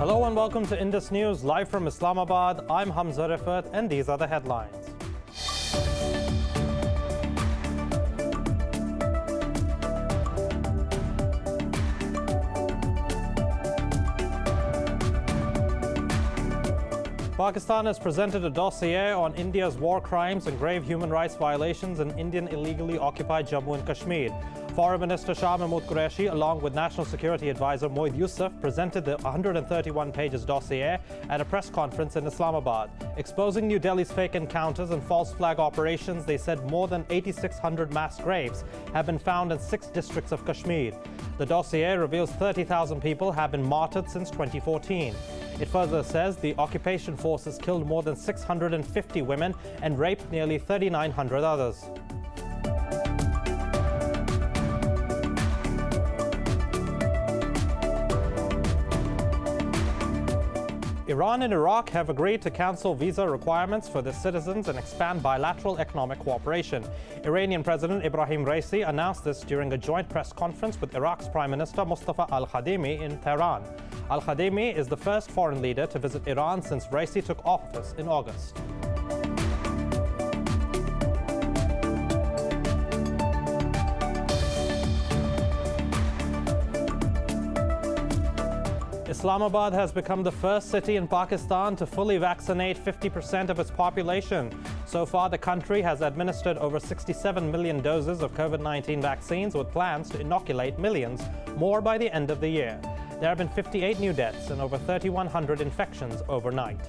Hello and welcome to Indus News, live from Islamabad. I'm Hamza Rifat and these are the headlines. Pakistan has presented a dossier on India's war crimes and grave human rights violations in Indian illegally occupied Jammu and Kashmir. Foreign Minister Shah Mahmood Qureshi, along with National Security Advisor Moeed Yusuf, presented the 131 pages dossier at a press conference in Islamabad. Exposing New Delhi's fake encounters and false flag operations, they said more than 8,600 mass graves have been found in 6 districts of Kashmir. The dossier reveals 30,000 people have been martyred since 2014. It further says the occupation forces killed more than 650 women and raped nearly 3,900 others. Iran and Iraq have agreed to cancel visa requirements for their citizens and expand bilateral economic cooperation. Iranian President Ibrahim Raisi announced this during a joint press conference with Iraq's Prime Minister Mustafa al-Kadhimi in Tehran. Al-Kadhimi is the first foreign leader to visit Iran since Raisi took office in August. Islamabad has become the first city in Pakistan to fully vaccinate 50% of its population. So far, the country has administered over 67 million doses of COVID-19 vaccines, with plans to inoculate millions more by the end of the year. There have been 58 new deaths and over 3,100 infections overnight.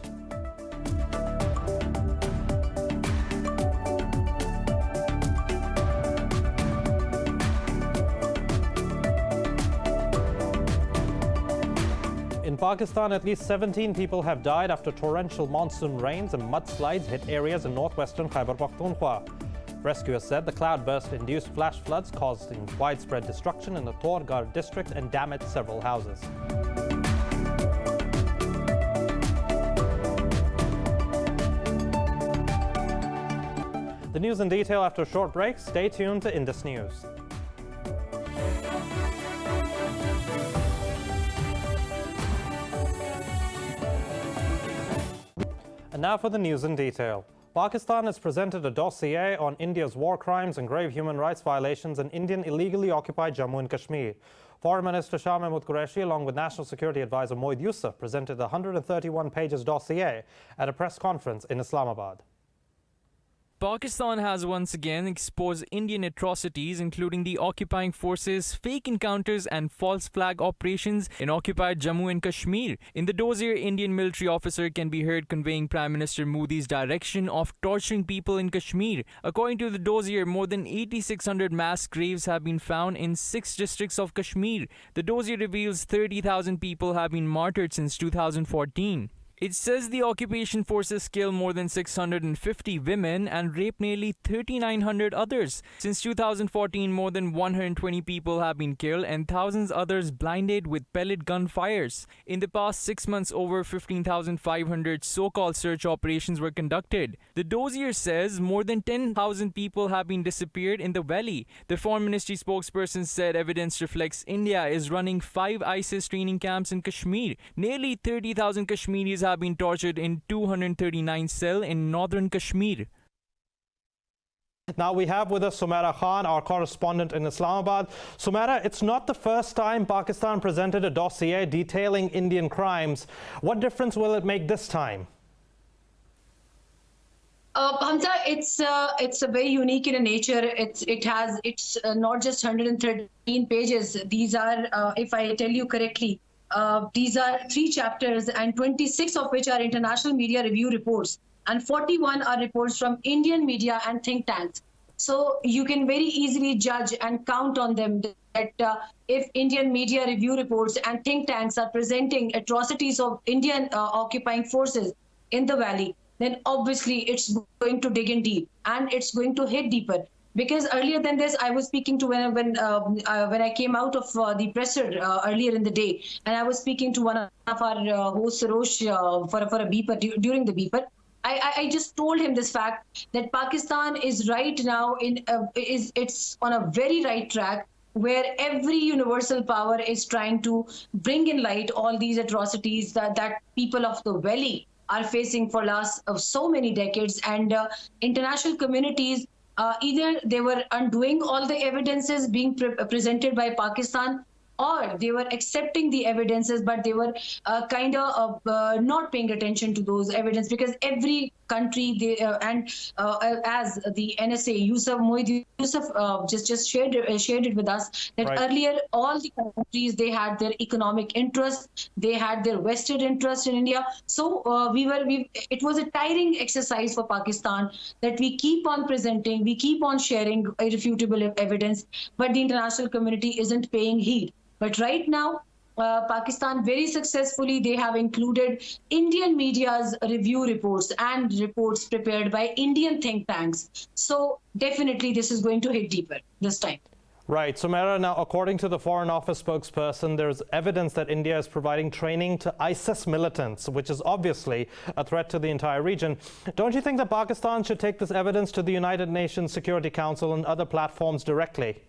In Pakistan, at least 17 people have died after torrential monsoon rains and mudslides hit areas in northwestern Khyber Pakhtunkhwa. Rescuers said the cloudburst-induced flash floods caused widespread destruction in the Torgar district and damaged several houses. The news in detail after a short break. Stay tuned to Indus News. And now for the news in detail. Pakistan has presented a dossier on India's war crimes and grave human rights violations in Indian illegally occupied Jammu and Kashmir. Foreign Minister Shah Mahmood Qureshi, along with National Security Advisor Moeed Yusuf, presented the 131 pages dossier at a press conference in Islamabad. Pakistan has once again exposed Indian atrocities, including the occupying forces, fake encounters and false flag operations in occupied Jammu and Kashmir. In the dossier, Indian military officer can be heard conveying Prime Minister Modi's direction of torturing people in Kashmir. According to the dossier, more than 8,600 mass graves have been found in 6 districts of Kashmir. The dossier reveals 30,000 people have been martyred since 2014. It says the occupation forces killed more than 650 women and raped nearly 3,900 others. Since 2014, more than 120 people have been killed and thousands others blinded with pellet gun fires. In the past 6 months, over 15,500 so-called search operations were conducted. The dossier says more than 10,000 people have been disappeared in the valley. The Foreign Ministry spokesperson said evidence reflects India is running 5 ISIS training camps in Kashmir. Nearly 30,000 Kashmiris have been tortured in 239 cells in northern Kashmir. Now we have with us Sumaira Khan, our correspondent in Islamabad. Sumaira, it's not the first time Pakistan presented a dossier detailing Indian crimes. What difference will it make this time? Hamza, it's a very unique in nature. It's not just 113 pages. These are, if I tell you correctly, these are 3 chapters, and 26 of which are international media review reports, and 41 are reports from Indian media and think tanks. So you can very easily judge and count on them that if Indian media review reports and think tanks are presenting atrocities of Indian occupying forces in the valley, then obviously it's going to dig in deep and it's going to hit deeper. Because earlier than this, I was speaking to when I came out of the presser earlier in the day, and I was speaking to one of our hosts, Rosh, for a beeper during the beeper. I just told him this fact that Pakistan is right now it's on a very right track where every universal power is trying to bring in light all these atrocities that people of the valley are facing for last of so many decades. And international communities, either they were undoing all the evidences being presented by Pakistan, or they were accepting the evidences, but they were kind of not paying attention to those evidence, because every country, as the NSA, Yusuf just shared it with us, that Right. earlier all the countries, they had their economic interest, they had their vested interest in India. So it was a tiring exercise for Pakistan that we keep on presenting, we keep on sharing irrefutable evidence, but the international community isn't paying heed. But right now, Pakistan very successfully, they have included Indian media's review reports and reports prepared by Indian think tanks. So definitely this is going to hit deeper this time. Right. So, Mera, now, according to the Foreign Office spokesperson, there's evidence that India is providing training to ISIS militants, which is obviously a threat to the entire region. Don't you think that Pakistan should take this evidence to the United Nations Security Council and other platforms directly?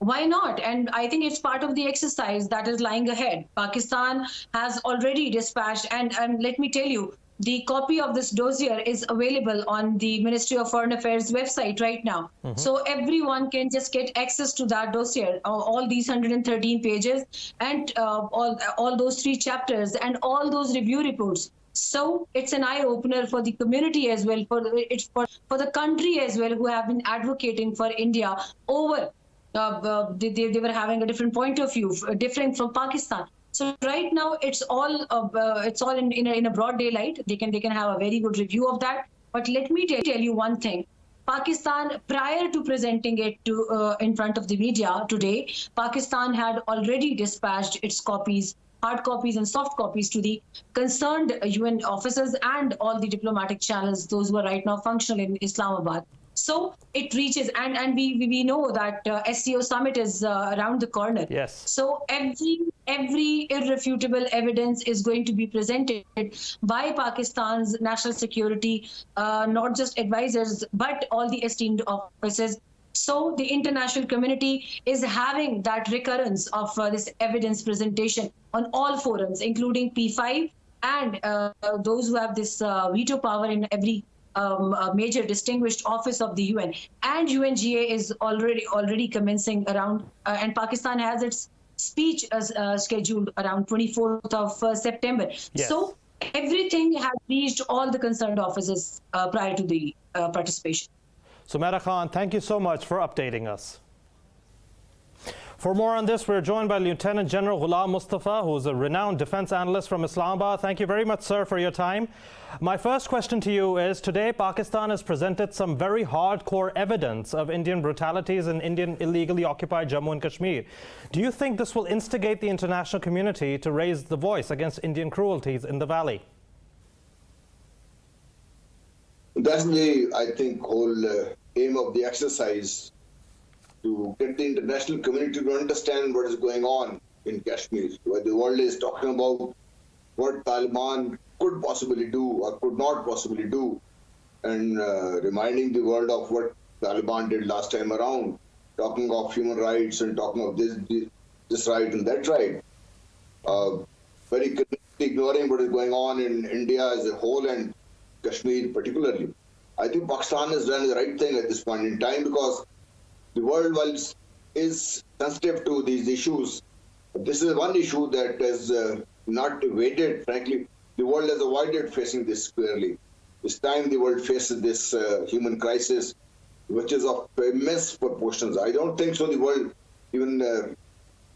Why not? And I think it's part of the exercise that is lying ahead. Pakistan has already dispatched, and let me tell you, the copy of this dossier is available on the Ministry of Foreign Affairs website right now. So everyone can just get access to that dossier, all these 113 pages, and all those 3 chapters, and all those review reports. So it's an eye-opener for the community as well, for the country as well, who have been advocating for India over. They were having a different point of view, different from Pakistan. So right now it's all in a broad daylight. They can have a very good review of that. But let me tell you one thing. Pakistan, prior to presenting it to in front of the media today, Pakistan had already dispatched its copies, hard copies and soft copies, to the concerned UN officers and all the diplomatic channels, those who are right now functional in Islamabad. So it reaches, and we know that SCO summit is around the corner. Yes. So every irrefutable evidence is going to be presented by Pakistan's national security, not just advisors, but all the esteemed officers. So the international community is having that recurrence of this evidence presentation on all forums, including P5 and those who have this veto power in every major distinguished office of the UN. And UNGA is already commencing around, and Pakistan has its speech scheduled around 24th of September. Yes. So everything has reached all the concerned officers prior to the participation. So, Mera Khan, thank you so much for updating us. For more on this, we're joined by Lieutenant General Ghulam Mustafa, who is a renowned defense analyst from Islamabad. Thank you very much, sir, for your time. My first question to you is, today Pakistan has presented some very hardcore evidence of Indian brutalities in Indian illegally occupied Jammu and Kashmir. Do you think this will instigate the international community to raise the voice against Indian cruelties in the valley? That's the, I think, whole aim of the exercise, to get the international community to understand what is going on in Kashmir, where the world is talking about what Taliban could possibly do or could not possibly do, and reminding the world of what Taliban did last time around, talking of human rights and talking of this right and that right, very ignoring what is going on in India as a whole and Kashmir particularly. I think Pakistan has done the right thing at this point in time, because the world is sensitive to these issues. This is one issue that has not evaded, frankly. The world has avoided facing this squarely. This time the world faces this human crisis, which is of immense proportions. I don't think so the world even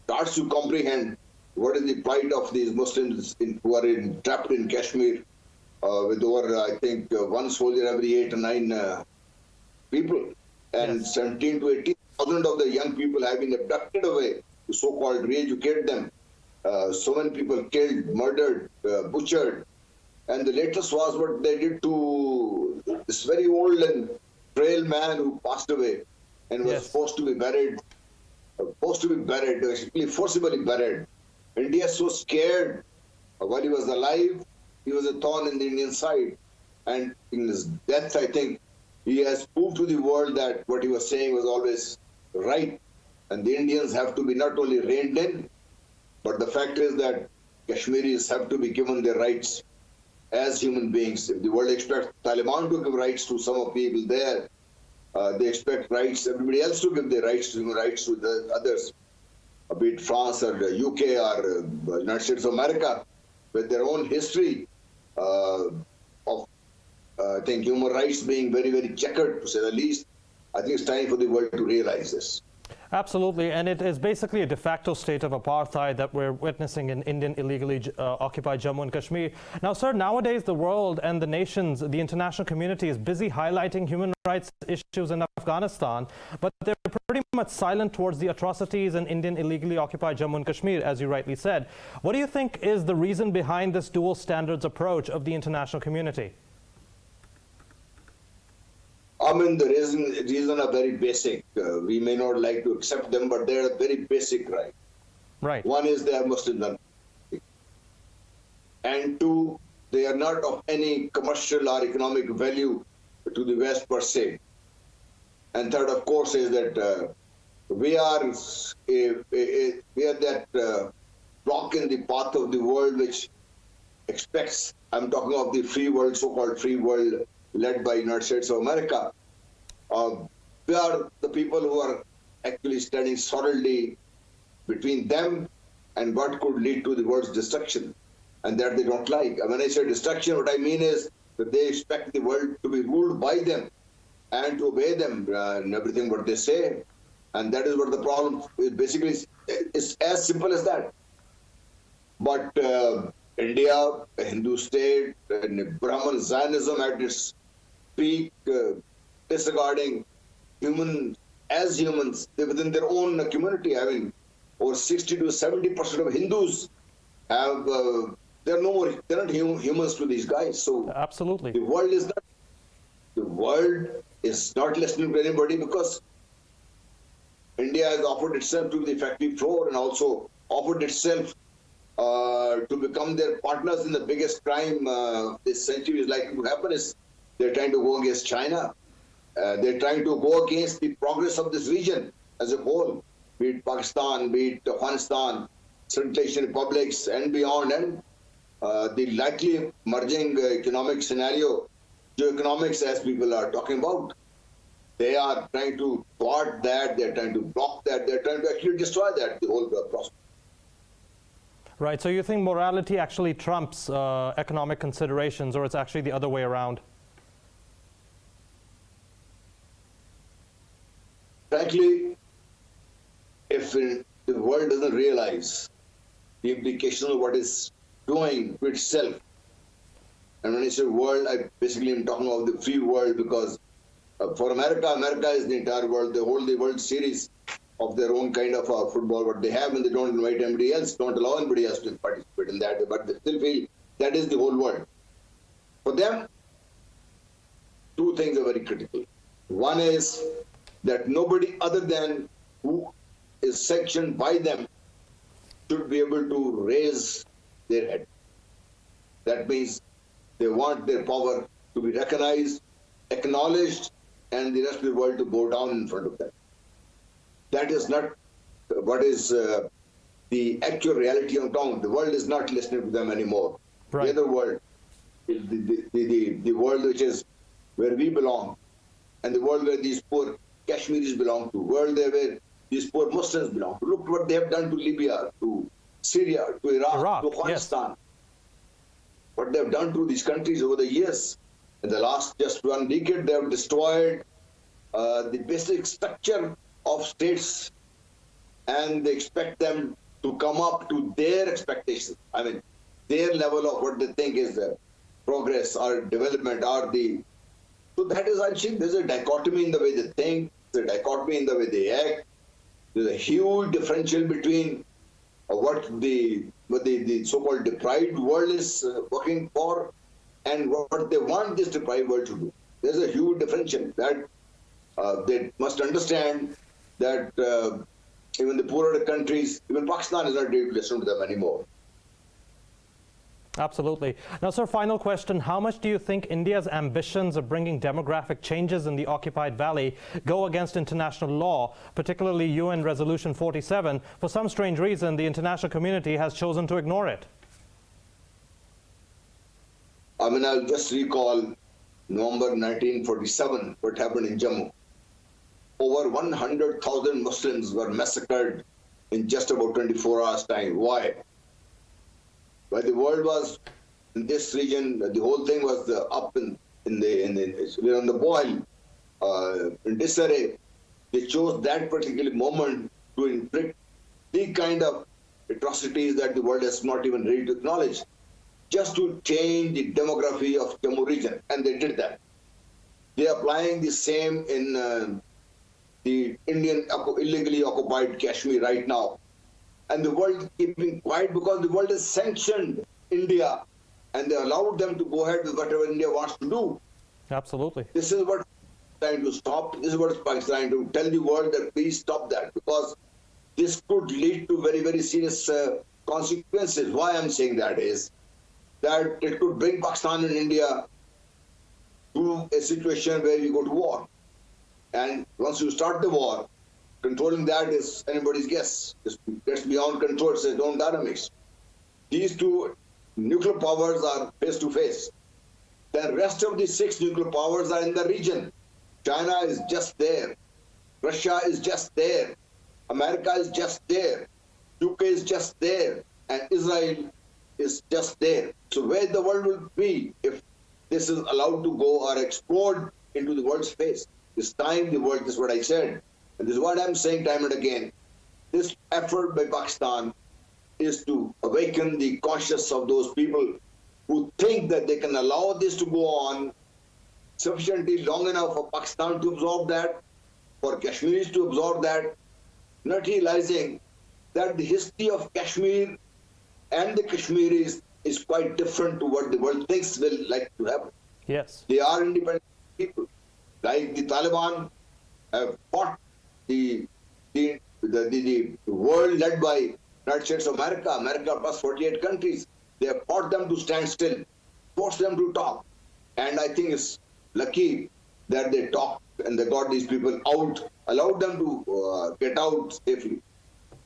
starts to comprehend what is the plight of these Muslims who are trapped in Kashmir, with over, I think, 1 soldier every 8 or 9 people. And yes, 17 to 18,000 of the young people have been abducted away to so-called re-educate them. So many people killed, murdered, butchered. And the latest was what they did to this very old and frail man who passed away and was supposed to be buried, basically forcibly buried. India is so scared. While he was alive, he was a thorn in the Indian side. And in his death, I think, he has proved to the world that what he was saying was always right, and the Indians have to be not only reined in, but the fact is that Kashmiris have to be given their rights as human beings. If the world expects Taliban to give rights to some of the people there, they expect rights, everybody else to give their rights, human rights to the others, be it France or the UK or United States of America, with their own history of, I think, human rights being very, very checkered, to say the least. I think it's time for the world to realize this. Absolutely, and it is basically a de facto state of apartheid that we're witnessing in Indian illegally occupied Jammu and Kashmir. Now, sir, nowadays the world and the nations, the international community is busy highlighting human rights issues in Afghanistan, but they're pretty much silent towards the atrocities in Indian illegally occupied Jammu and Kashmir, as you rightly said. What do you think is the reason behind this dual standards approach of the international community? I mean, the reason are very basic. We may not like to accept them, but they are very basic, right? Right. One is they are Muslim, and two, they are not of any commercial or economic value to the West per se. And third, of course, is that we are that block in the path of the world which expects. I'm talking of the free world, so-called free world, led by United States of America. We are the people who are actually standing solidly between them and what could lead to the world's destruction, and that they don't like. And when I say destruction, what I mean is that they expect the world to be ruled by them and to obey them in everything what they say. And that is what the problem is. Basically, it's as simple as that. But India, a Hindu state, and Brahman Zionism at its peak, disregarding humans as humans within their own community. I mean, over 60 to 70% of Hindus have they're not humans to these guys. So absolutely, the world is not listening to anybody, because India has offered itself to the factory floor and also offered itself to become their partners in the biggest crime this century is likely to happen. Is they're trying to go against China. They're trying to go against the progress of this region as a whole, be it Pakistan, be it Afghanistan, Central Asian republics and beyond, and the likely emerging economic scenario, geoeconomics as people are talking about. They are trying to thwart that, they're trying to block that, they're trying to actually destroy that, the whole process. Right, so you think morality actually trumps economic considerations, or it's actually the other way around? Frankly, if the world doesn't realize the implication of what it's doing to itself, and when I say world, I basically am talking about the free world, because for America, America is the entire world. They hold the World Series of their own kind of football, what they have, and they don't invite anybody else, don't allow anybody else to participate in that, but they still feel that is the whole world. For them, two things are very critical. One is that nobody other than who is sanctioned by them should be able to raise their head. That means they want their power to be recognized, acknowledged, and the rest of the world to bow down in front of them. That is not what is the actual reality on ground. The world is not listening to them anymore. Right. The other world is the world which is where we belong, and the world where these poor Kashmiris belong to, world where these poor Muslims belong to. Look what they have done to Libya, to Syria, to Iraq, to Afghanistan. Yes. What they have done to these countries over the years. In the last just 1 decade, they have destroyed the basic structure of states, and they expect them to come up to their expectations. I mean, their level of what they think is progress or development or the... So that is, I think, there's a dichotomy in the way they think, there's a dichotomy in the way they act. There's a huge differential between what the so-called deprived world is working for and what they want this deprived world to do. There's a huge differential that they must understand that even the poorer countries, even Pakistan is not ready to listen to them anymore. Absolutely. Now, sir, final question. How much do you think India's ambitions of bringing demographic changes in the occupied valley go against international law, particularly UN Resolution 47? For some strange reason, the international community has chosen to ignore it. I mean, I'll just recall November 1947, what happened in Jammu. Over 100,000 Muslims were massacred in just about 24 hours' time. Why? While the world was in this region, the whole thing was up we're on the boil, in disarray. They chose that particular moment to inflict the kind of atrocities that the world is not even ready to acknowledge, just to change the demography of Jammu region, and they did that. They are applying the same in the Indian illegally occupied Kashmir right now. And the world is keeping quiet because the world has sanctioned India and they allowed them to go ahead with whatever India wants to do. Absolutely. This is what trying to stop. This is what Pakistan trying to tell the world, that please stop that, because this could lead to very, very serious consequences. Why I'm saying that is that it could bring Pakistan and India to a situation where we go to war. And once you start the war, controlling that is anybody's guess. It gets beyond control. It's its own dynamics. These two nuclear powers are face to face. The rest of the 6 nuclear powers are in the region. China is just there. Russia is just there. America is just there. UK is just there. And Israel is just there. So where the world will be if this is allowed to go or explode into the world's face? This time the world, this is what I said. And this is what I'm saying time and again. This effort by Pakistan is to awaken the conscience of those people who think that they can allow this to go on sufficiently long enough for Pakistan to absorb that, for Kashmiris to absorb that, not realizing that the history of Kashmir and the Kashmiris is quite different to what the world thinks will like to happen. Yes. They are independent people. Like the Taliban have fought the world led by United States of America plus 48 countries. They have fought them to stand still, forced them to talk. And I think it's lucky that they talked and they got these people out, allowed them to get out safely.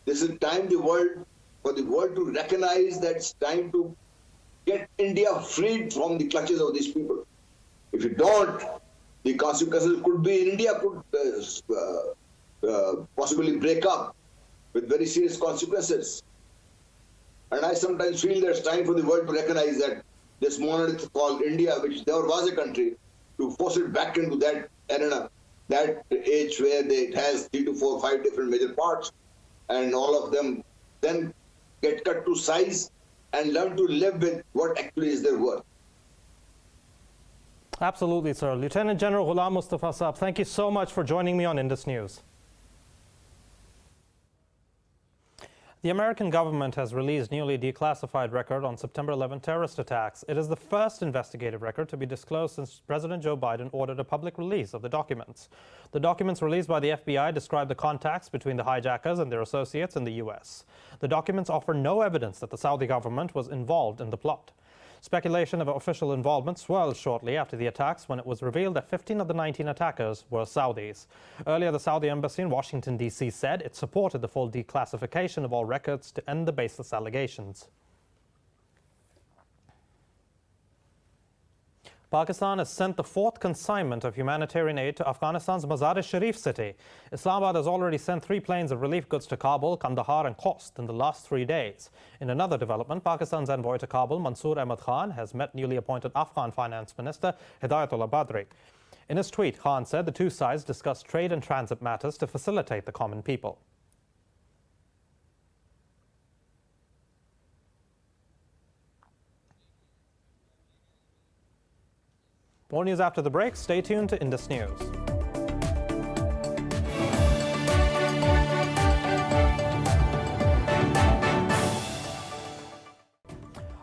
This is time for the world to recognize that it's time to get India freed from the clutches of these people. If you don't, the consequences could be India could possibly break up with very serious consequences. And I sometimes feel there's time for the world to recognize that this monolith called India, which never was a country, to force it back into that arena, that age where it has 3 to 4, 5 different major parts, and all of them then get cut to size and learn to live with what actually is their worth. Absolutely, sir. Lieutenant General Ghulam Mustafa Saab, thank you so much for joining me on Indus News. The American government has released newly declassified record on September 11 terrorist attacks. It is the first investigative record to be disclosed since President Joe Biden ordered a public release of the documents. The documents released by the FBI describe the contacts between the hijackers and their associates in the U.S. The documents offer no evidence that the Saudi government was involved in the plot. Speculation of official involvement swirled shortly after the attacks when it was revealed that 15 of the 19 attackers were Saudis. Earlier, the Saudi embassy in Washington, D.C. said it supported the full declassification of all records to end the baseless allegations. Pakistan has sent the 4th consignment of humanitarian aid to Afghanistan's Mazar-e-Sharif city. Islamabad has already sent 3 planes of relief goods to Kabul, Kandahar and Khost in the last 3 days. In another development, Pakistan's envoy to Kabul, Mansoor Ahmad Khan, has met newly appointed Afghan Finance Minister Hidayatullah Badri. In his tweet, Khan said the two sides discussed trade and transit matters to facilitate the common people. More news after the break. Stay tuned to Indus News.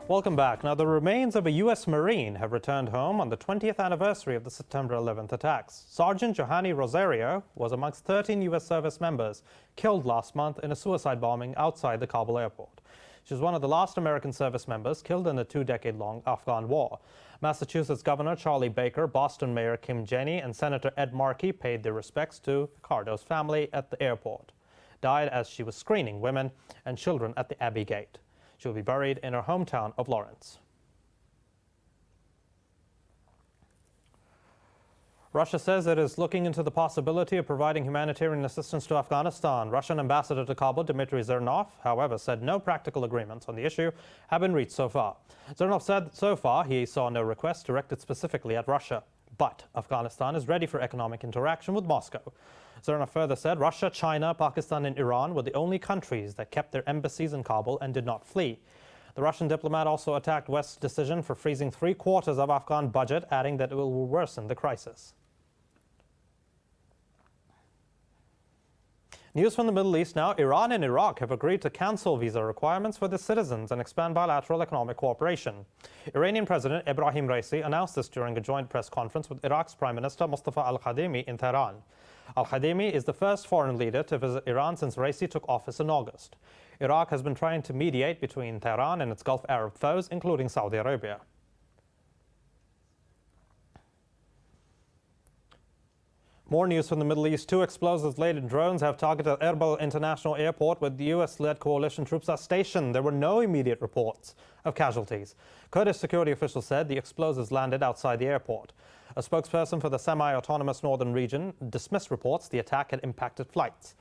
Welcome back. Now, the remains of a U.S. Marine have returned home on the 20th anniversary of the September 11th attacks. Sergeant Johanny Rosario was amongst 13 U.S. service members killed last month in a suicide bombing outside the Kabul airport. She was one of the last American service members killed in the two-decade-long Afghan war. Massachusetts Governor Charlie Baker, Boston Mayor Kim Janey, and Senator Ed Markey paid their respects to Ricardo's family at the airport. Died as she was screening women and children at the Abbey Gate. She will be buried in her hometown of Lawrence. Russia says it is looking into the possibility of providing humanitarian assistance to Afghanistan. Russian ambassador to Kabul, Dmitry Zernov, however, said no practical agreements on the issue have been reached so far. Zernov said so far he saw no requests directed specifically at Russia. But Afghanistan is ready for economic interaction with Moscow. Zernov further said Russia, China, Pakistan and Iran were the only countries that kept their embassies in Kabul and did not flee. The Russian diplomat also attacked West's decision for freezing 3/4 of Afghan budget, adding that it will worsen the crisis. News from the Middle East now. Iran and Iraq have agreed to cancel visa requirements for their citizens and expand bilateral economic cooperation. Iranian President Ebrahim Raisi announced this during a joint press conference with Iraq's Prime Minister Mustafa al-Kadhimi in Tehran. Al-Kadhimi is the first foreign leader to visit Iran since Raisi took office in August. Iraq has been trying to mediate between Tehran and its Gulf Arab foes, including Saudi Arabia. More news from the Middle East. 2 explosives-laden drones have targeted Erbil International Airport, where the U.S.-led coalition troops are stationed. There were no immediate reports of casualties. Kurdish security officials said the explosives landed outside the airport. A spokesperson for the semi-autonomous northern region dismissed reports the attack had impacted flights.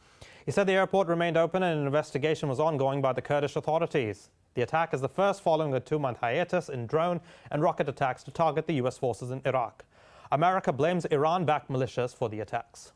He said the airport remained open and an investigation was ongoing by the Kurdish authorities. The attack is the first following a 2-month hiatus in drone and rocket attacks to target the U.S. forces in Iraq. America blames Iran-backed militias for the attacks.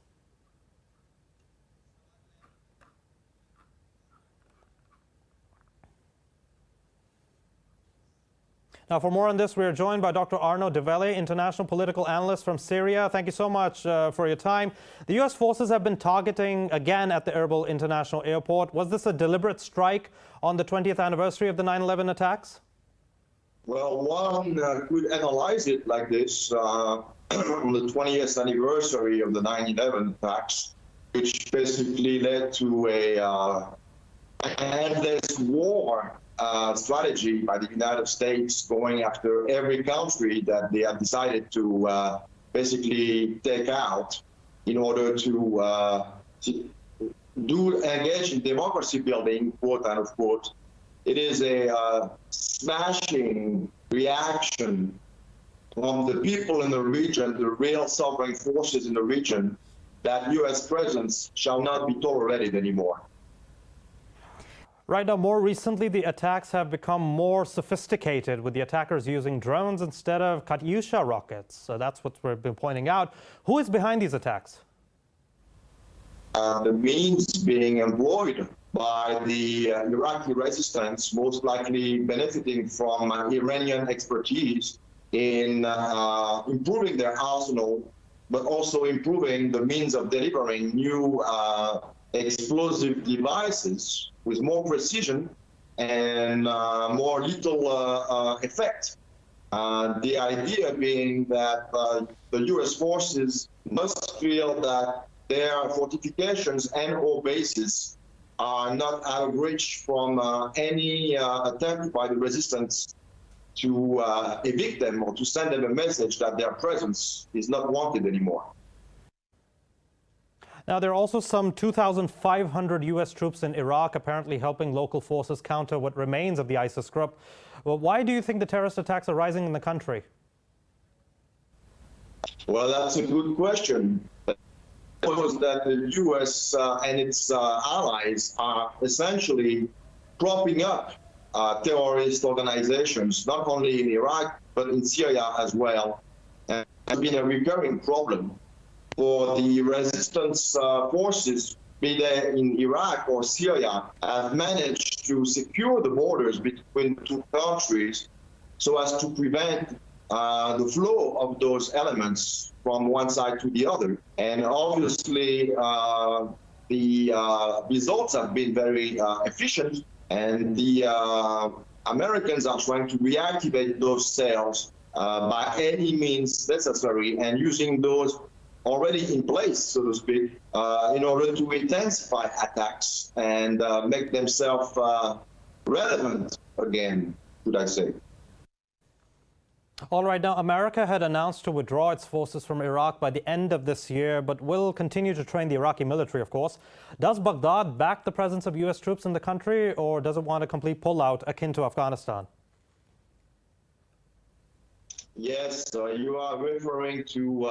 Now, for more on this, we are joined by Dr. Arno Develi, international political analyst from Syria. Thank you so much for your time. The U.S. forces have been targeting again at the Erbil International Airport. Was this a deliberate strike on the 20th anniversary of the 9/11 attacks? Well, one could analyze it like this. On the 20th anniversary of the 9/11 attacks, which basically led to an endless war strategy by the United States going after every country that they had decided to basically take out in order to engage in democracy building, quote unquote. It is a smashing reaction from the people in the region, the real sovereign forces in the region, that U.S. presence shall not be tolerated anymore. Right now, more recently, the attacks have become more sophisticated, with the attackers using drones instead of Katyusha rockets. So that's what we've been pointing out. Who is behind these attacks? The means being employed by the Iraqi resistance, most likely benefiting from Iranian expertise in improving their arsenal, but also improving the means of delivering new explosive devices with more precision and more lethal effect. The idea being that the U.S. forces must feel that their fortifications and/or bases are not out of reach from any attempt by the resistance to evict them or to send them a message that their presence is not wanted anymore. Now, there are also some 2,500 U.S. troops in Iraq apparently helping local forces counter what remains of the ISIS group. Well, why do you think the terrorist attacks are rising in the country? Well, that's a good question. Was that the U.S. And its allies are essentially propping up terrorist organizations, not only in Iraq, but in Syria as well. And it's been a recurring problem for the resistance forces, be they in Iraq or Syria, have managed to secure the borders between the two countries so as to prevent the flow of those elements from one side to the other. And obviously, the results have been very efficient, and the Americans are trying to reactivate those cells by any means necessary, and using those already in place, so to speak, in order to intensify attacks and make themselves relevant again, should I say. All right, now America had announced to withdraw its forces from Iraq by the end of this year, but will continue to train the Iraqi military, of course. Does Baghdad back the presence of U.S. troops in the country, or does it want a complete pullout akin to Afghanistan? Yes, you are referring to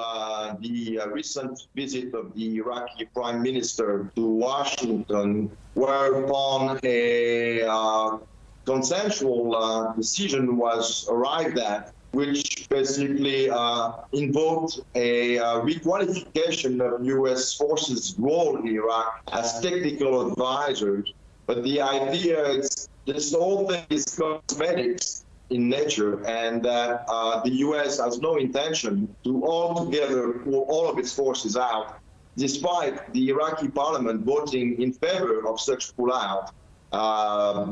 the recent visit of the Iraqi Prime Minister to Washington, whereupon a consensual decision was arrived at, which basically invoked a requalification of U.S. forces' role in Iraq as technical advisors. But the idea is this whole thing is cosmetics in nature, and that the U.S. has no intention to altogether pull all of its forces out, despite the Iraqi parliament voting in favor of such pullout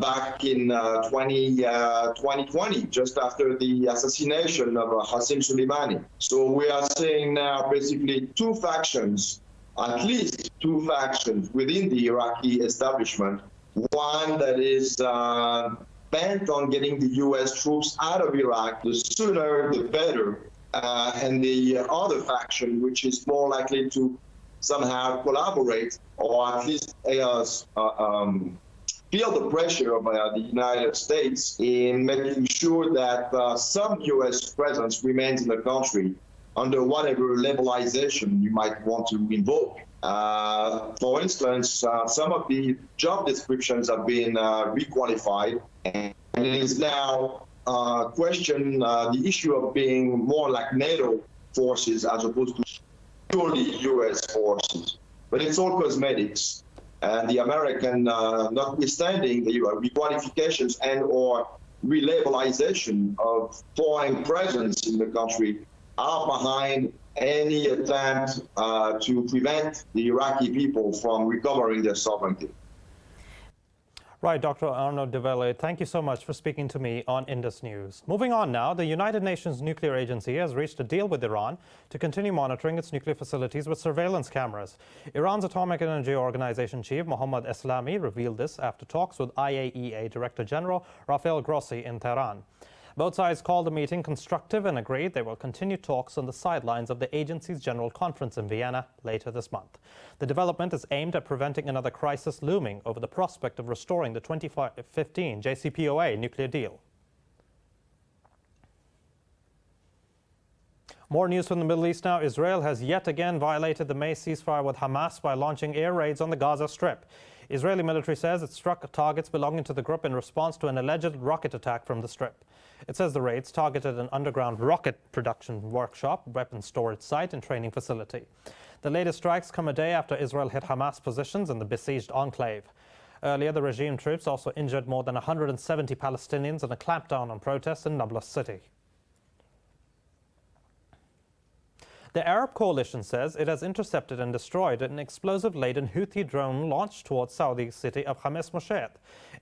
back in 2020, just after the assassination of Qasem Soleimani. So we are seeing now basically two factions, at least two factions within the Iraqi establishment. One that is bent on getting the U.S. troops out of Iraq, the sooner the better, and the other faction, which is more likely to somehow collaborate, or at least feel the pressure of the United States in making sure that some U.S. presence remains in the country under whatever levelization you might want to invoke. For instance, some of the job descriptions have been requalified, and it is now questioned the issue of being more like NATO forces as opposed to purely U.S. forces. But it's all cosmetics. And the American, notwithstanding the requalifications and or relabelization of foreign presence in the country, are behind any attempt to prevent the Iraqi people from recovering their sovereignty. Right, Dr. Arnaud de Vallée, thank you so much for speaking to me on Indus News. Moving on now, the United Nations Nuclear Agency has reached a deal with Iran to continue monitoring its nuclear facilities with surveillance cameras. Iran's Atomic Energy Organization chief, Mohammad Eslami, revealed this after talks with IAEA Director General Rafael Grossi in Tehran. Both sides called the meeting constructive and agreed they will continue talks on the sidelines of the agency's General Conference in Vienna later this month. The development is aimed at preventing another crisis looming over the prospect of restoring the 2015 JCPOA nuclear deal. More news from the Middle East now. Israel has yet again violated the May ceasefire with Hamas by launching air raids on the Gaza Strip. Israeli military says it struck targets belonging to the group in response to an alleged rocket attack from the Strip. It says the raids targeted an underground rocket production workshop, weapons storage site and training facility. The latest strikes come a day after Israel hit Hamas positions in the besieged enclave. Earlier, the regime troops also injured more than 170 Palestinians in a clampdown on protests in Nablus city. The Arab coalition says it has intercepted and destroyed an explosive-laden Houthi drone launched towards Saudi city of Khamis Moshed.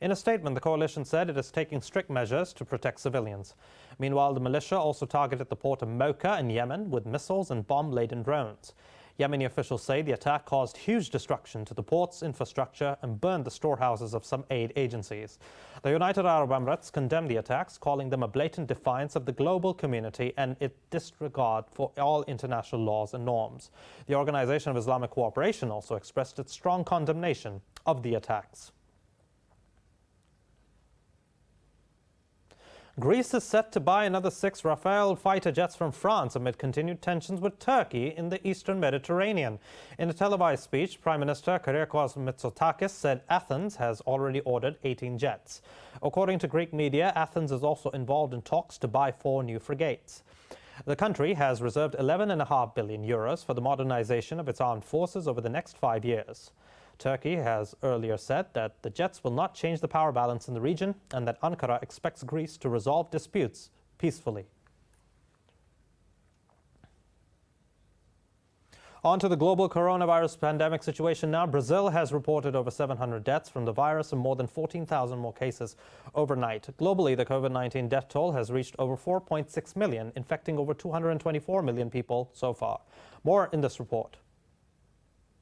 In a statement, the coalition said it is taking strict measures to protect civilians. Meanwhile, the militia also targeted the port of Mocha in Yemen with missiles and bomb-laden drones. Yemeni officials say the attack caused huge destruction to the port's infrastructure and burned the storehouses of some aid agencies. The United Arab Emirates condemned the attacks, calling them a blatant defiance of the global community and its disregard for all international laws and norms. The Organization of Islamic Cooperation also expressed its strong condemnation of the attacks. Greece is set to buy another 6 Rafale fighter jets from France amid continued tensions with Turkey in the eastern Mediterranean. In a televised speech, Prime Minister Kyriakos Mitsotakis said Athens has already ordered 18 jets. According to Greek media, Athens is also involved in talks to buy 4 new frigates. The country has reserved €11.5 billion for the modernization of its armed forces over the next 5 years. Turkey has earlier said that the jets will not change the power balance in the region and that Ankara expects Greece to resolve disputes peacefully. On to the global coronavirus pandemic situation now. Brazil has reported over 700 deaths from the virus and more than 14,000 more cases overnight. Globally, the COVID-19 death toll has reached over 4.6 million, infecting over 224 million people so far. More in this report.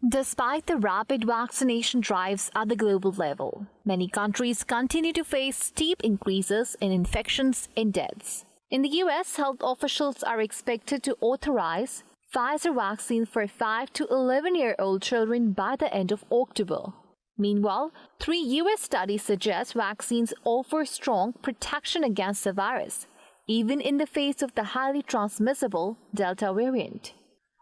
Despite the rapid vaccination drives at the global level, many countries continue to face steep increases in infections and deaths. In the US, health officials are expected to authorize Pfizer vaccine for 5 to 11-year-old children by the end of October. Meanwhile, 3 US studies suggest vaccines offer strong protection against the virus, even in the face of the highly transmissible Delta variant.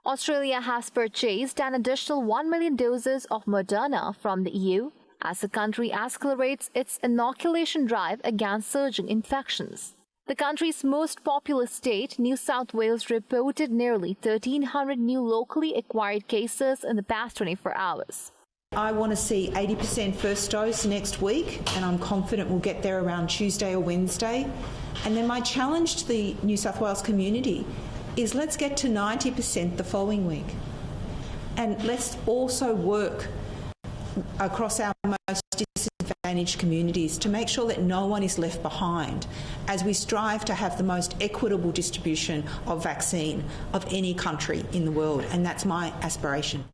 Australia has purchased an additional 1 million doses of Moderna from the EU as the country accelerates its inoculation drive against surging infections. The country's most populous state, New South Wales, reported nearly 1,300 new locally acquired cases in the past 24 hours. I want to see 80% first dose next week, and I'm confident we'll get there around Tuesday or Wednesday. And then my challenge to the New South Wales community is let's get to 90% the following week. And let's also work across our most disadvantaged communities to make sure that no one is left behind as we strive to have the most equitable distribution of vaccine of any country in the world. And that's my aspiration.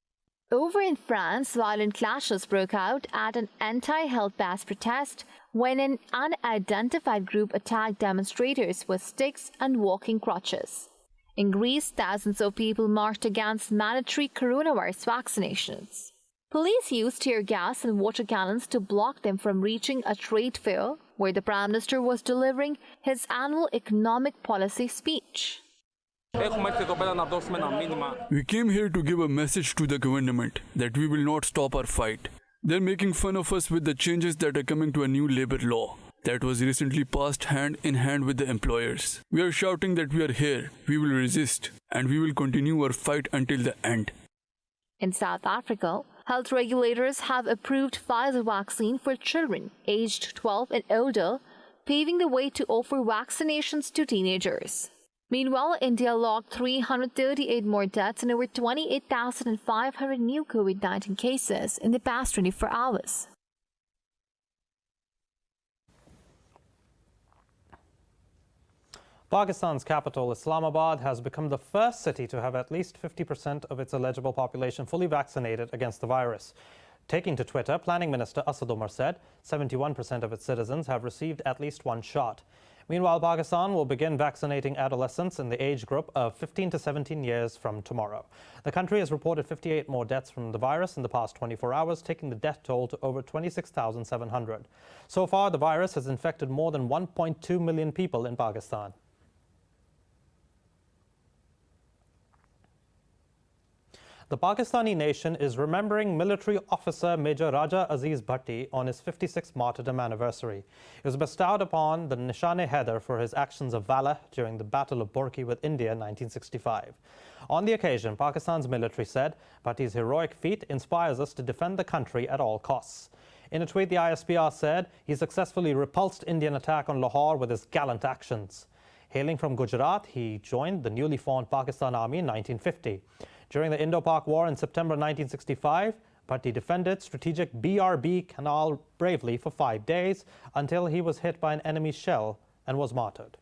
Over in France, violent clashes broke out at an anti-health pass protest when an unidentified group attacked demonstrators with sticks and walking crutches. In Greece, thousands of people marched against mandatory coronavirus vaccinations. Police used tear gas and water cannons to block them from reaching a trade fair where the Prime Minister was delivering his annual economic policy speech. We came here to give a message to the government that we will not stop our fight. They're making fun of us with the changes that are coming to a new labor law that was recently passed hand in hand with the employers. We are shouting that we are here, we will resist, and we will continue our fight until the end. In South Africa, health regulators have approved Pfizer vaccine for children aged 12 and older, paving the way to offer vaccinations to teenagers. Meanwhile, India logged 338 more deaths and over 28,500 new COVID-19 cases in the past 24 hours. Pakistan's capital, Islamabad, has become the first city to have at least 50% of its eligible population fully vaccinated against the virus. Taking to Twitter, Planning Minister Asad Umar said 71% of its citizens have received at least one shot. Meanwhile, Pakistan will begin vaccinating adolescents in the age group of 15 to 17 years from tomorrow. The country has reported 58 more deaths from the virus in the past 24 hours, taking the death toll to over 26,700. So far, the virus has infected more than 1.2 million people in Pakistan. The Pakistani nation is remembering military officer Major Raja Aziz Bhatti on his 56th martyrdom anniversary. He was bestowed upon the Nishan-e-Haider for his actions of valor during the Battle of Borki with India in 1965. On the occasion, Pakistan's military said, Bhatti's heroic feat inspires us to defend the country at all costs. In a tweet, the ISPR said he successfully repulsed Indian attack on Lahore with his gallant actions. Hailing from Gujarat, he joined the newly formed Pakistan Army in 1950. During the Indo-Pak War in September 1965, Bhatti defended strategic BRB Canal bravely for 5 days until he was hit by an enemy shell and was martyred.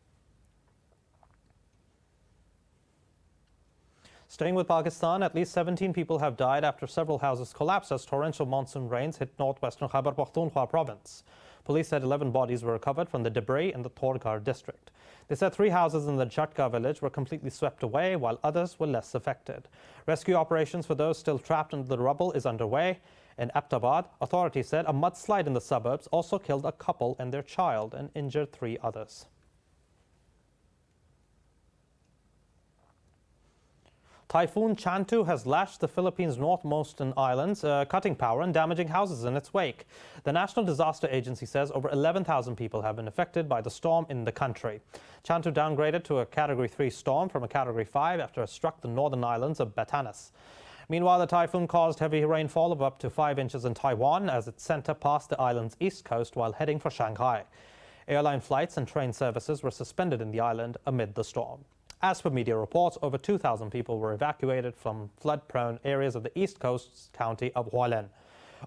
Staying with Pakistan, at least 17 people have died after several houses collapsed as torrential monsoon rains hit northwestern Khyber Pakhtunkhwa province. Police said 11 bodies were recovered from the debris in the Thorgar district. They said 3 houses in the Jhatka village were completely swept away, while others were less affected. Rescue operations for those still trapped under the rubble is underway. In Aptabad, authorities said a mudslide in the suburbs also killed a couple and their child and injured 3 others. Typhoon Chantu has lashed the Philippines' northmost islands, cutting power and damaging houses in its wake. The National Disaster Agency says over 11,000 people have been affected by the storm in the country. Chantu downgraded to a Category 3 storm from a Category 5 after it struck the northern islands of Batanes. Meanwhile, the typhoon caused heavy rainfall of up to 5 inches in Taiwan as its center passed the island's east coast while heading for Shanghai. Airline flights and train services were suspended in the island amid the storm. As per media reports, over 2,000 people were evacuated from flood-prone areas of the east coast county of Hualien.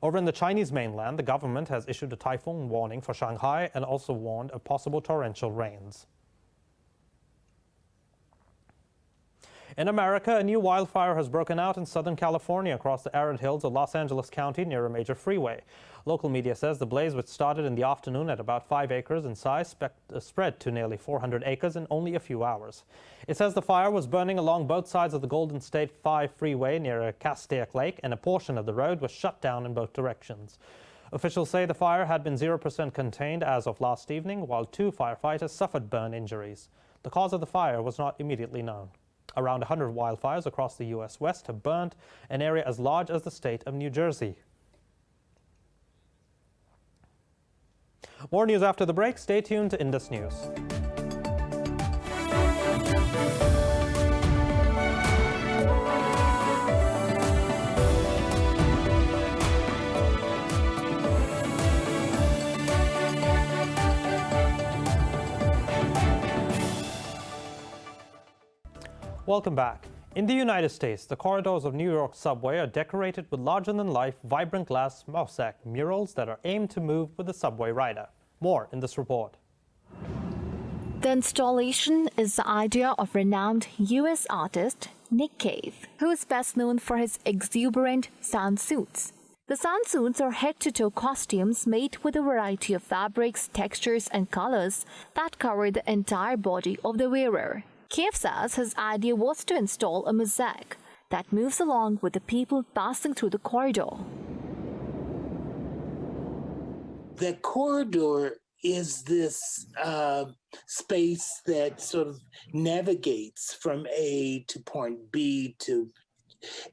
Over in the Chinese mainland, the government has issued a typhoon warning for Shanghai and also warned of possible torrential rains. In America, a new wildfire has broken out in Southern California across the arid hills of Los Angeles County near a major freeway. Local media says the blaze, which started in the afternoon at about 5 acres in size, spread to nearly 400 acres in only a few hours. It says the fire was burning along both sides of the Golden State 5 freeway near a Castaic Lake, and a portion of the road was shut down in both directions. Officials say the fire had been 0% contained as of last evening, while 2 firefighters suffered burn injuries. The cause of the fire was not immediately known. Around 100 wildfires across the U.S. West have burned an area as large as the state of New Jersey. More news after the break. Stay tuned to Indus News. Welcome back. In the United States, the corridors of New York subway are decorated with larger-than-life, vibrant glass MOSAIC murals that are aimed to move with the subway rider. More in this report. The installation is the idea of renowned U.S. artist Nick Cave, who is best known for his exuberant sunsuits. The sunsuits are head-to-toe costumes made with a variety of fabrics, textures, and colors that cover the entire body of the wearer. Cave says his idea was to install a mosaic that moves along with the people passing through the corridor. The corridor is this space that sort of navigates from A to point B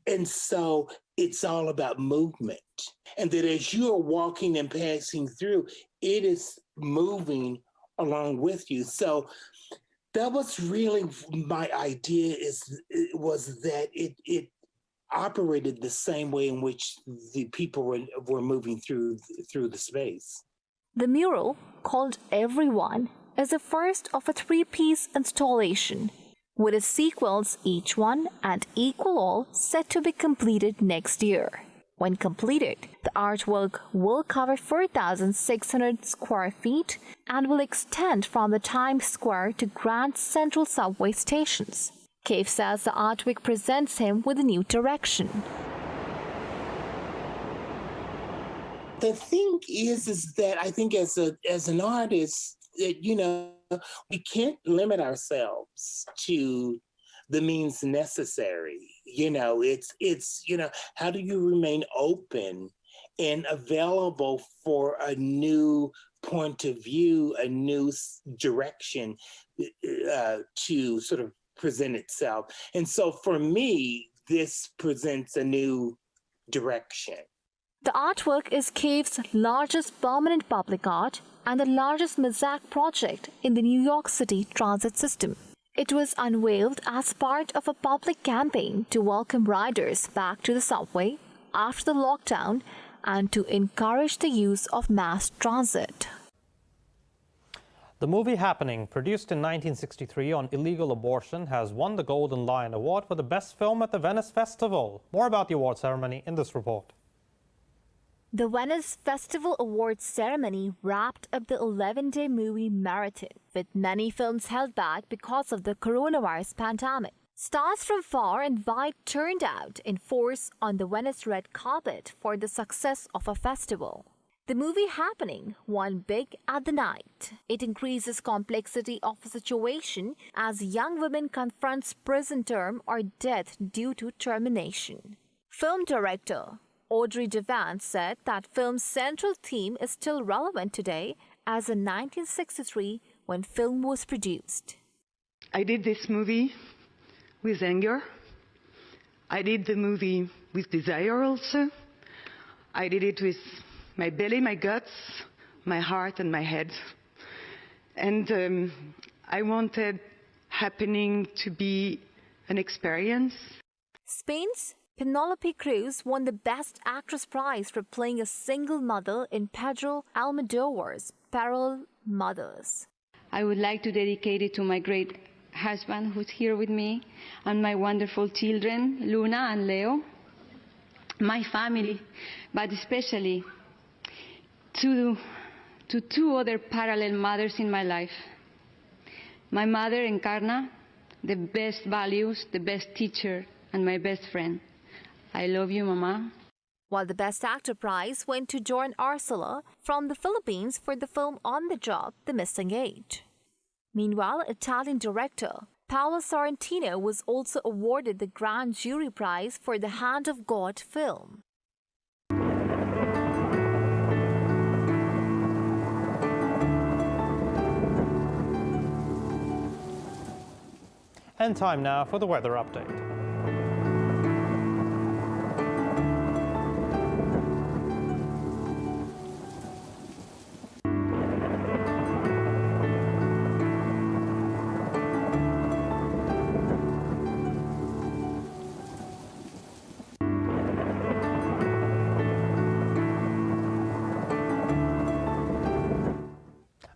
and so it's all about movement. And that as you are walking and passing through, it is moving along with you. So that was really my idea, was that it operated the same way in which the people were moving through the space. The mural, called Everyone, is the first of a 3-piece installation, with its sequels, each one and Equal All, set to be completed next year. When completed, the artwork will cover 4,600 square feet and will extend from the Times Square to Grand Central subway stations. Cave says the artwork presents him with a new direction. The thing is that I think as an artist, that, we can't limit ourselves to the means necessary. It's how do you remain open and available for a new point of view, a new direction to sort of present itself. And so for me, this presents a new direction. The artwork is Cave's largest permanent public art and the largest mosaic project in the New York City transit system. It was unveiled as part of a public campaign to welcome riders back to the subway after the lockdown and to encourage the use of mass transit. The movie Happening, produced in 1963 on illegal abortion, has won the Golden Lion Award for the best film at the Venice Festival. More about the award ceremony in this report. The Venice Festival Awards ceremony wrapped up the 11-day movie marathon, with many films held back because of the coronavirus pandemic. Stars from far and wide turned out in force on the Venice red carpet for the success of a festival. The movie Happening won big at the night. It increases complexity of a situation as young woman confronts prison term or death due to termination. Film director Audrey Devan said that film's central theme is still relevant today as in 1963 when film was produced. I did this movie with anger. I did the movie with desire also. I did it with my belly, my guts, my heart and my head. And I wanted Happening to be an experience. Spain's Penelope Cruz won the Best Actress prize for playing a single mother in Pedro Almodovar's Parallel Mothers. I would like to dedicate it to my great husband who's here with me and my wonderful children, Luna and Leo, my family, but especially to 2 other parallel mothers in my life. My mother, Encarna, the best values, the best teacher, and my best friend. I love you, Mama. While the Best Actor prize went to Jordan Arcela from the Philippines for the film On the Job, The Missing Eight. Meanwhile, Italian director Paolo Sorrentino was also awarded the Grand Jury Prize for the Hand of God film. And time now for the weather update.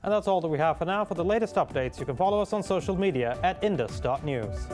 And that's all that we have for now. For the latest updates, you can follow us on social media at indus.news.